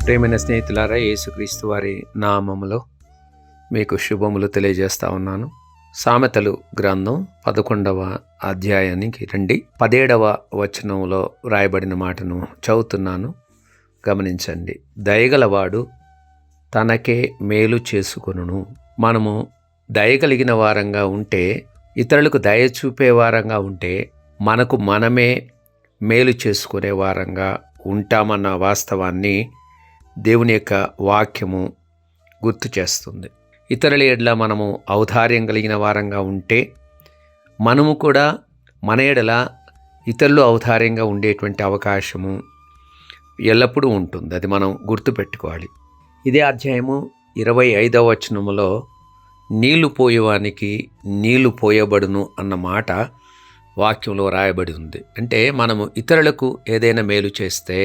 ప్రియమైన స్నేహితులారా, యేసుక్రీస్తు వారి నామములో మీకు శుభములు తెలియజేస్తా ఉన్నాను. సామెతలు గ్రంథం 11వ అధ్యాయానికి రండి. 17వ వచనంలో రాయబడిన మాటను చదువుతున్నాను, గమనించండి. దయగలవాడు తనకే మేలు చేసుకొనును. మనము దయగలిగిన వారంగా ఉంటే, ఇతరులకు దయ చూపే వారంగా ఉంటే, మనకు మనమే మేలు చేసుకునే వారంగా ఉంటామన్న వాస్తవాన్ని దేవుని యొక్క వాక్యము గుర్తు చేస్తుంది. ఇతరుల ఎడల మనము ఔదార్యం కలిగిన వారంగా ఉంటే, మనము కూడా మన ఎడల ఇతరులు ఔదార్యంగా ఉండేటువంటి అవకాశము ఎల్లప్పుడూ ఉంటుంది. అది మనం గుర్తుపెట్టుకోవాలి. ఇదే అధ్యాయము 25వ వచనములో నీళ్లు పోయేవానికి నీళ్లు పోయబడును అన్న మాట వాక్యంలో రాయబడి ఉంది. అంటే మనము ఇతరులకు ఏదైనా మేలు చేస్తే,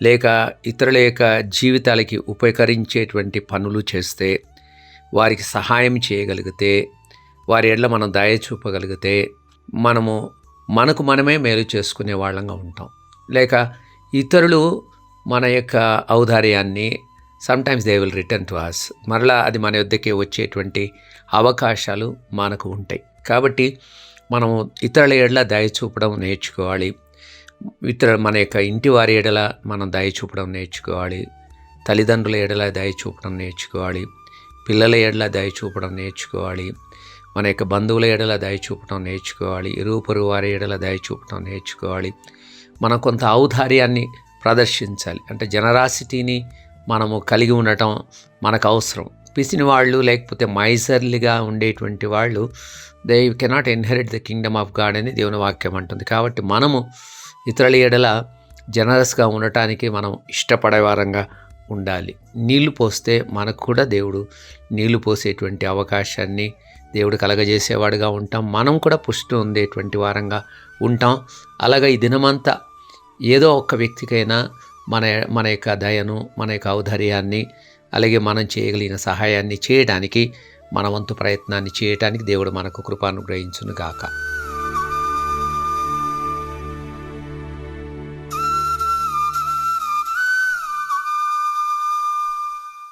లేక ఇతరుల యొక్క జీవితాలకి ఉపకరించేటువంటి పనులు చేస్తే, వారికి సహాయం చేయగలిగితే, వారి ఎడల మనం దయ చూపగలిగితే, మనకు మనమే మేలు చేసుకునే వాళ్ళంగా ఉంటాం. లేక ఇతరులు మన యొక్క ఔదార్యాన్ని sometimes they will return to us, మరలా అది మన యొద్దకే వచ్చేటువంటి అవకాశాలు మనకు ఉంటాయి. కాబట్టి మనం ఇతరుల ఎడల దయ చూపడం నేర్చుకోవాలి. మన యొక్క ఇంటి వారి ఎడల మనం దయ చూపడం నేర్చుకోవాలి. తల్లిదండ్రుల ఎడల దయ చూపడం నేర్చుకోవాలి. పిల్లల ఎడల దయ చూపడం నేర్చుకోవాలి. మన యొక్క బంధువుల ఎడల దయ చూపడం నేర్చుకోవాలి. ఇరుగు పొరుగు వారి ఎడల దయ చూపడం నేర్చుకోవాలి. మనం కొంత ఔదార్యాన్ని ప్రదర్శించాలి. అంటే జనరాసిటీని మనము కలిగి ఉండటం మనకు అవసరం. పిసిని వాళ్ళు, లేకపోతే మైజర్లీగా ఉండేటువంటి వాళ్ళు, they cannot inherit the Kingdom of God అని దేవుని వాక్యం అంటుంది. కాబట్టి మనము ఇతరుల ఎడల జనరస్గా ఉండటానికి మనం ఇష్టపడే వారంగా ఉండాలి. నీళ్లు పోస్తే మనకు కూడా దేవుడు నీళ్లు పోసేటువంటి అవకాశాన్ని దేవుడు కలగజేసేవాడుగా ఉంటాం. మనం కూడా పుష్టి ఉండేటువంటి వారంగా ఉంటాం. అలాగే ఈ దినమంతా ఏదో ఒక్క వ్యక్తికైనా మన యొక్క దయను, మన యొక్క ఔదార్యాన్ని, అలాగే మనం చేయగలిగిన సహాయాన్ని చేయడానికి, మన వంతు ప్రయత్నాన్ని చేయటానికి దేవుడు మనకు కృపానుగ్రహించును గాక.